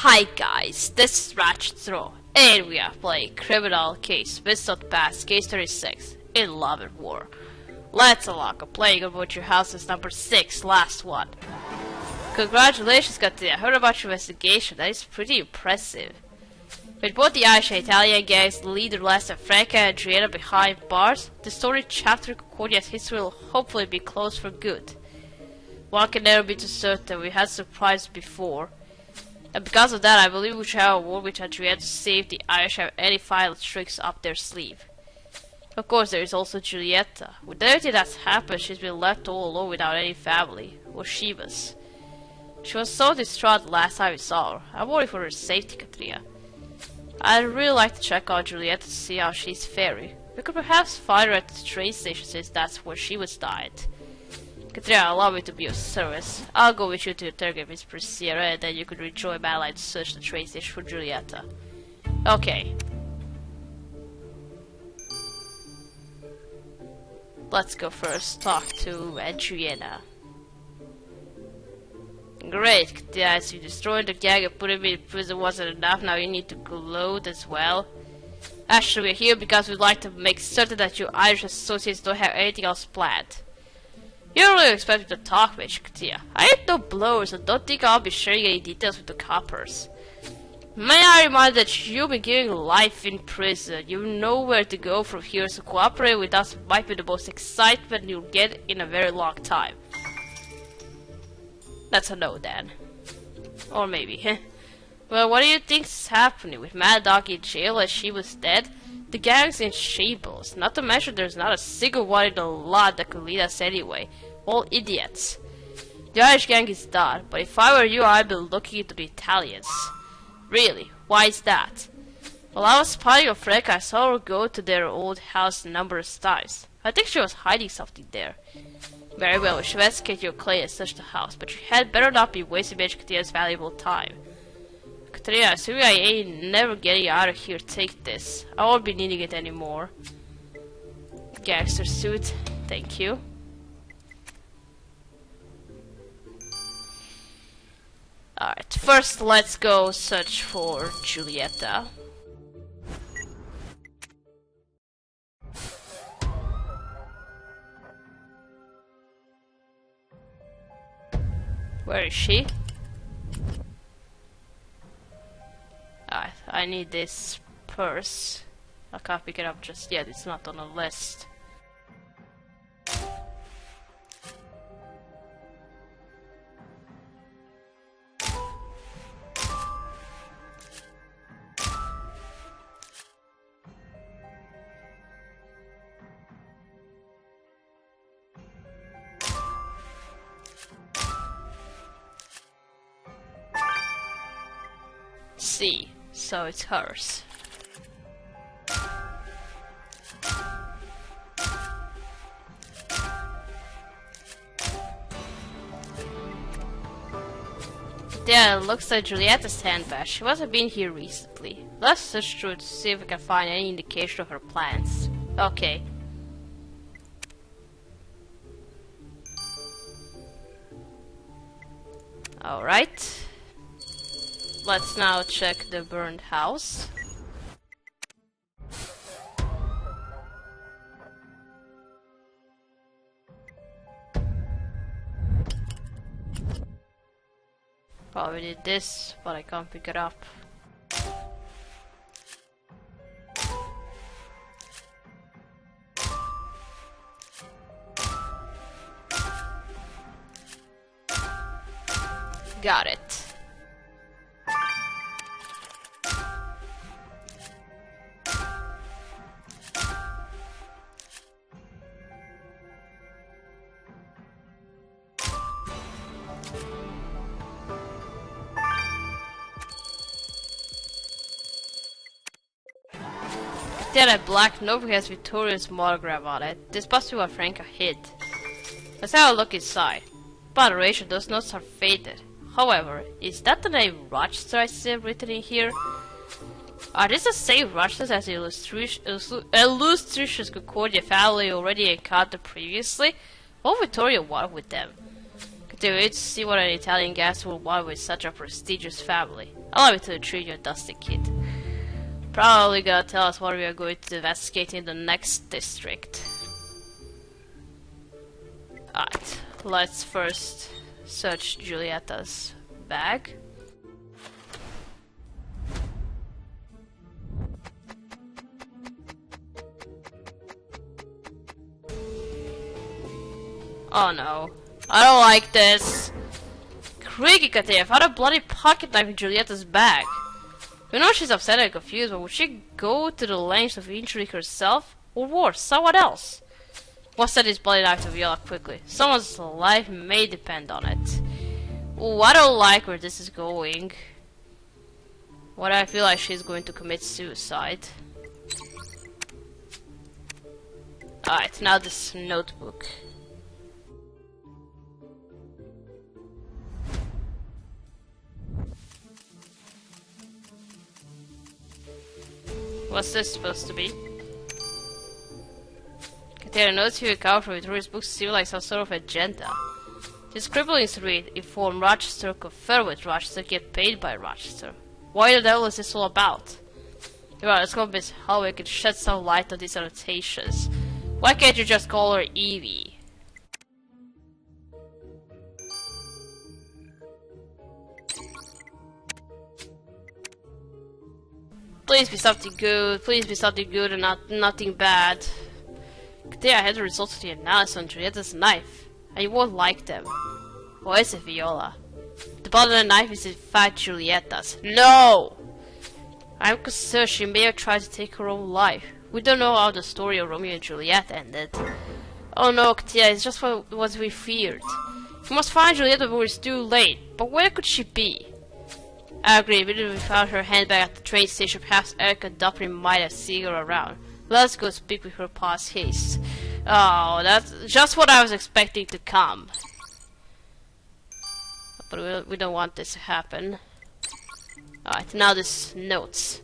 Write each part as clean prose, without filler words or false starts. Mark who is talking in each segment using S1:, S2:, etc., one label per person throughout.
S1: Hi guys, this is Ratchet Throw, and we are playing Criminal Case Whistled Past Case 36 in Love and War. Let's unlock a playing about your house's number 6, last one. Congratulations, Katia. I heard about your investigation. That is pretty impressive. With both the Irish and Italian gangs, the leader less and Frank and Julieta behind bars, the story chapter Concordion's history will hopefully be closed for good. One can never be too certain. We had surprises before. And because of that, I believe we shall have a war with Julieta to see if the Irish have any final tricks up their sleeve. Of course, there is also Julieta. With everything that's happened, she's been left all alone without any family. Or she was. She was so distraught the last time we saw her. I'm worried for her safety, Katrina. I'd really like to check on Julieta to see how she's faring. We could perhaps find her at the train station since that's where she was died. Katrina, allow me to be of service. I'll go with you to interrogate Miss Priscilla, and then you can rejoin Madeline to search the train station for Julieta. Okay. Let's go first talk to Julieta. Great, Katrina, you destroyed the gang and putting me in prison wasn't enough, now you need to gloat as well. Actually, we're here because we'd like to make certain that your Irish associates don't have anything else planned. You don't really expect me to talk much, Katia. I ain't no blower, so don't think I'll be sharing any details with the coppers. May I remind that you've been giving life in prison. You know where to go from here, so cooperating with us might be the most excitement you'll get in a very long time. That's a no, then. Or maybe. Well, what do you think's happening? With Mad Dog in jail as she was dead? The gang's in shambles. Not to mention there's not a single one in the lot that could lead us anyway. All idiots. The Irish gang is done, but if I were you, I'd be looking into the Italians. Really? Why is that? While I was spying on Frank, I saw her go to their old house numerous times. I think she was hiding something there. Very well, we should investigate your claim and search the house, but you had better not be wasting Major Katrina's valuable time. Katrina, assuming I ain't never getting out of here, take this. I won't be needing it anymore. Gangster suit, thank you. Alright, first let's go search for Julieta. Where is she? Alright, I need this purse. I can't pick it up just yet, it's not on the list. C. So it's hers. Yeah, it looks like Julieta's handbag. She wasn't been here recently. Let's search through it to see if we can find any indication of her plans. Okay. Alright. Let's now check the burned house. Probably did this, but I can't pick it up. Got it. That black notebook has Victoria's monogram on it. This must be what Frank hid. Let's have a look inside. Moderation, those notes are faded. However, is that the name Rochester I see written in here? Are these the same Rochesters as the illustrious Concordia family already encountered previously? What Victoria wanted with them? Do it, see what an Italian guest will want with such a prestigious family. Allow me to treat you, dusty kid. Probably gonna tell us what we are going to investigate in the next district. Alright, let's first search Julieta's bag. Oh no, I don't like this. Creaky Katia found a bloody pocket knife in Julieta's bag. We know she's upset and confused, but would she go to the lengths of injuring herself? Or worse, someone else? What's that? This bloody knife to Viola quickly. Someone's life may depend on it. Ooh, I don't like where this is going. What I feel like she's going to commit suicide. Alright, now this notebook. What's this supposed to be? Katerina notes here account from Victoria's books seem like some sort of agenda. These scribblings read, inform Rochester, confer with Rochester, get paid by Rochester. Why the devil is this all about? Alright, let's go Miss Hallway and shed some light on these annotations. Why can't you just call her Evie? Please be something good. Please be something good and nothing bad. Today I had the results of the analysis on Julieta's knife, and you won't like them. What is it, Viola? The bottom of the knife is in fact Julieta's. No! I'm concerned she may have tried to take her own life. We don't know how the story of Romeo and Juliet ended. Oh no, Katia, it's just what we feared. We must find Julieta before it's too late. But where could she be? I agree, we found her handbag at the train station. Perhaps Erica Dupree might have seen her around. Let's go speak with her past haste. Oh, that's just what I was expecting to come. But we don't want this to happen. Alright, now this notes.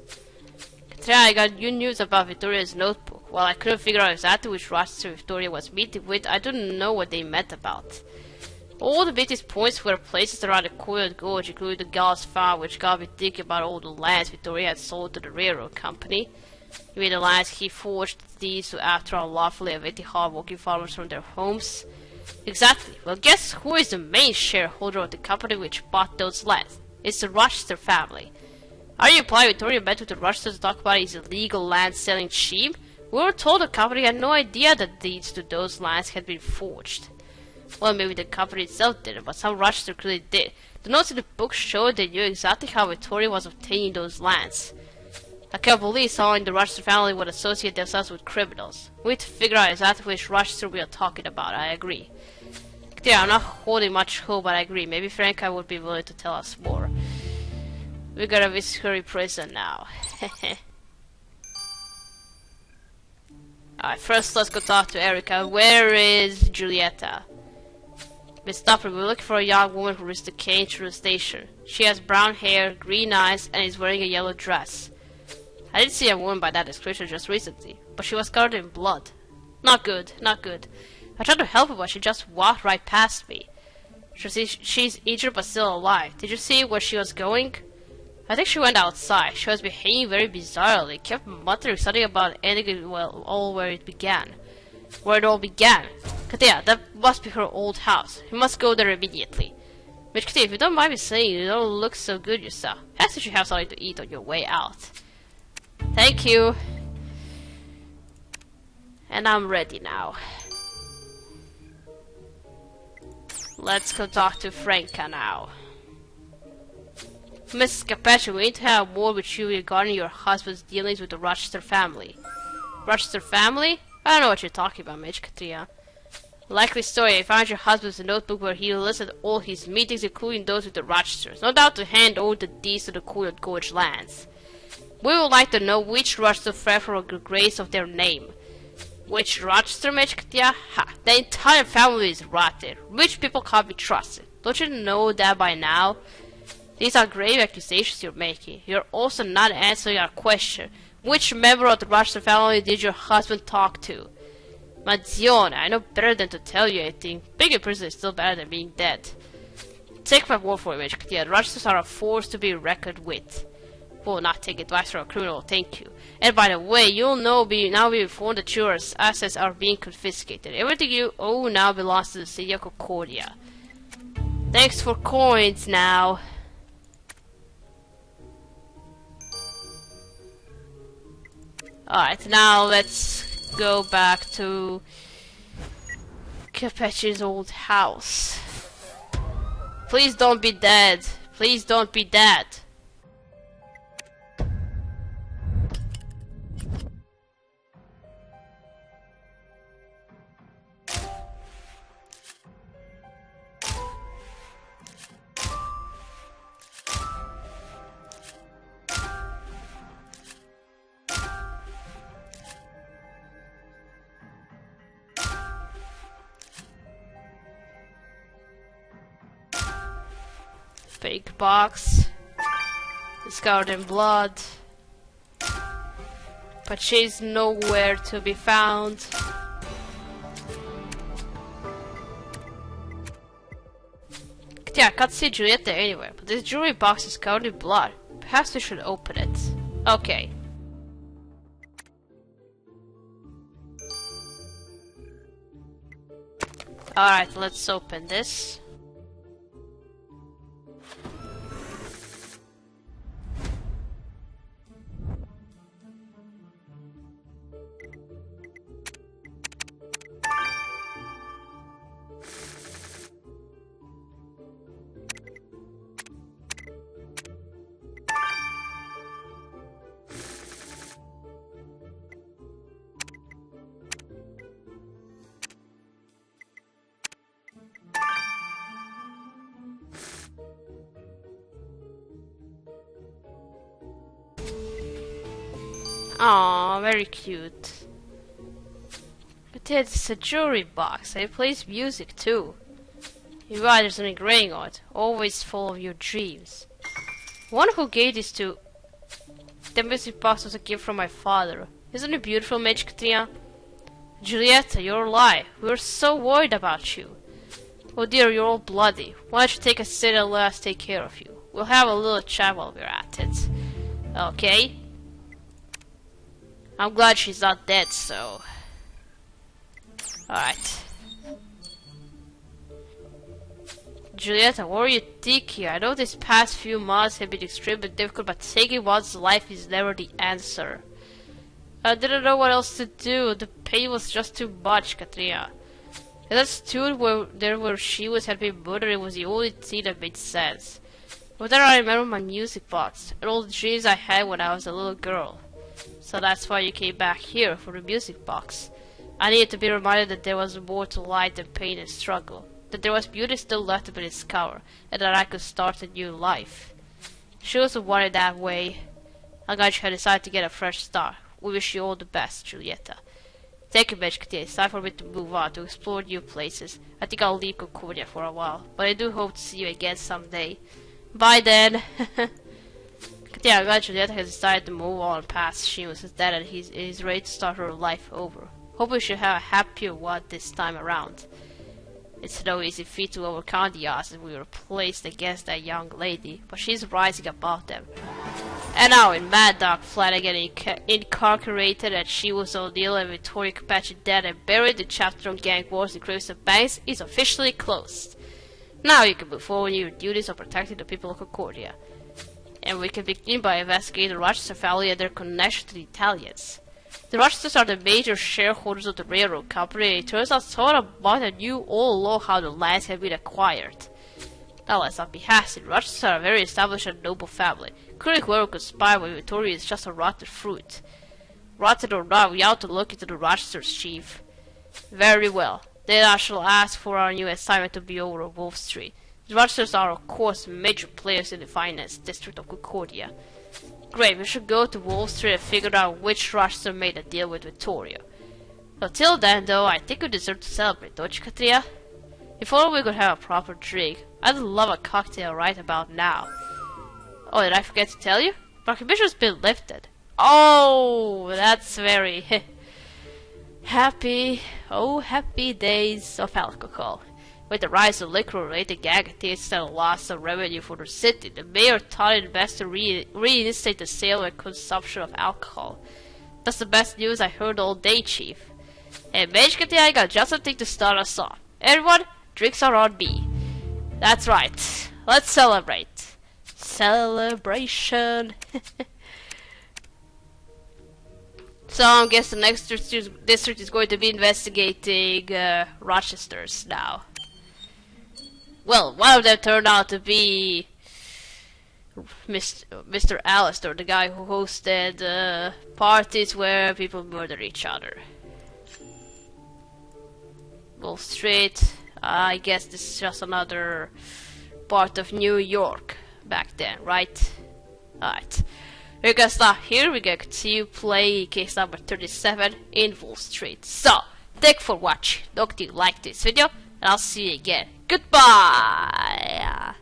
S1: Katrina, I got new news about Victoria's notebook. While I couldn't figure out exactly which Rochester Victoria was meeting with, I didn't know what they met about. All the biggest points were places around the Coiled Gorge, including the Gall's Farm, which got me thinking about all the lands Victoria had sold to the railroad company. You mean the lands he forged these to after unlawfully evicting hard-working farmers from their homes? Exactly. Well, guess who is the main shareholder of the company which bought those lands? It's the Rochester family. Are you implying Victoria met with the Rochester to talk about his illegal land selling cheap? We were told the company had no idea that deeds to those lands had been forged. Well, maybe the company itself didn't, but some Rochester clearly did. The notes in the book showed they knew exactly how Victoria was obtaining those lands. I can't believe someone in the Rochester family would associate themselves with criminals. We need to figure out exactly which Rochester we are talking about, I agree. Yeah, I'm not holding much hope, but I agree. Maybe Frank would be willing to tell us more. We gotta visit her in prison now. Alright, first let's go talk to Erica. Where is Julieta? Miss Dupper, we're looking for a young woman who risked the cane through the station. She has brown hair, green eyes, and is wearing a yellow dress. I didn't see a woman by that description just recently, but she was covered in blood. Not good, not good. I tried to help her, but she just walked right past me. She's injured but still alive. Did you see where she was going? I think she went outside. She was behaving very bizarrely. Kept muttering something about ending it all where it began. Where it all began. Katia, that must be her old house. You must go there immediately. Mitch, Katia, if you don't mind me saying, you don't look so good yourself. Perhaps you should have something to eat on your way out. Thank you. And I'm ready now. Let's go talk to Franca now. Mrs. Capaccio, we need to have more with you regarding your husband's dealings with the Rochester family. Rochester family? I don't know what you're talking about, Mitch, Katia. Likely story, I found your husband's notebook where he listed all his meetings, including those with the Rochesters. No doubt to hand over the deeds to the Coiled Gorge lands. We would like to know which Rochester fell for the grace of their name. Which Rochester, Mitch, Katia? Ha! The entire family is rotten. Rich people can't be trusted. Don't you know that by now? These are grave accusations you're making. You're also not answering our question. Which member of the Rochester family did your husband talk to? Mazione, I know better than to tell you anything. Being in prison is still better than being dead. Take my word for it, Mitch. Yeah, Rochesters are a force to be reckoned with. Will not take advice from a criminal, thank you. And by the way, you'll now be informed that your assets are being confiscated. Everything you own now belongs to the city of Concordia. Thanks for coins now. Alright, now let's go back to Capechi's old house. Please don't be dead. Please don't be dead. Fake box. It's covered in blood. But she's nowhere to be found. Yeah, I can't see Julieta anywhere, but this jewelry box is covered in blood. Perhaps we should open it. Okay. Alright, let's open this. Aww, very cute. But it's a jewelry box, and it plays music too. You got there's an engraving on it, always full of your dreams. One who gave this to... The music box was a gift from my father. Isn't it beautiful, Mage Katrina? Julieta, you're alive. We were so worried about you. Oh dear, you're all bloody. Why don't you take a seat and let us take care of you? We'll have a little chat while we're at it. Okay? I'm glad she's not dead, so... Alright. Julieta, what are you thinking? I know these past few months have been extremely difficult, but taking one's life is never the answer. I didn't know what else to do. The pain was just too much, Katrina. And that stood where she had been murdered, it was the only thing that made sense. But then I remember my music box, and all the dreams I had when I was a little girl. So that's why you came back here, for the music box. I needed to be reminded that there was more to life than pain and struggle. That there was beauty still left to be discovered, and that I could start a new life. She also wanted that way. I'm glad you had decided to get a fresh start. We wish you all the best, Julieta. Thank you, Meshkati. It's time for me to move on, to explore new places. I think I'll leave Concordia for a while, but I do hope to see you again someday. Bye then! Yeah, I'm glad Julieta has decided to move on past Seamus is dead and he's ready to start her life over. Hope we should have a happier one this time around. It's no easy feat to overcome the odds that we were placed against that young lady, but she's rising above them. And now in Mad Dog Flanagan incarcerated and she was O'Neill and Victoria Capace dead and buried, the chapter on gang wars in Crimson Banks is officially closed. Now you can move forward in your duties of protecting the people of Concordia. And we can begin by investigating the Rochester family and their connection to the Italians. The Rochesters are the major shareholders of the railroad company, and it turns out someone about and knew all along how the lands had been acquired. Now let's not be hasty. The Rochesters are a very established and noble family. Currently whoever conspired with Victoria is just a rotten fruit. Rotten or not, we ought to look into the Rochesters, Chief. Very well. Then I shall ask for our new assignment to be over on Wolf Street. The Rochesters are of course major players in the finance district of Concordia. Great, we should go to Wolf Street and figure out which Rochester made a deal with Victoria. Until then though, I think we deserve to celebrate, don't you, Katrina? If only we could have a proper drink. I'd love a cocktail right about now. Oh, did I forget to tell you? Prohibition's been lifted. Oh, that's very happy. Oh, happy days of alcohol. With the rise of liquor-related gang activities and a loss of revenue for the city, the mayor thought it best to reinstate the sale and consumption of alcohol. That's the best news I heard all day, Chief. And basically, I got just something to start us off. Everyone, drinks are on me. That's right. Let's celebrate. Celebration. So I guess the next district is going to be investigating Rochesters now. Well, one of them turned out to be Mr. Alistair, the guy who hosted parties where people murder each other. Wall Street, I guess this is just another part of New York back then, right? Alright. We're gonna stop here, we're gonna continue play case number 37 in Wall Street. So, thanks for watching, don't you like this video, and I'll see you again. Goodbye!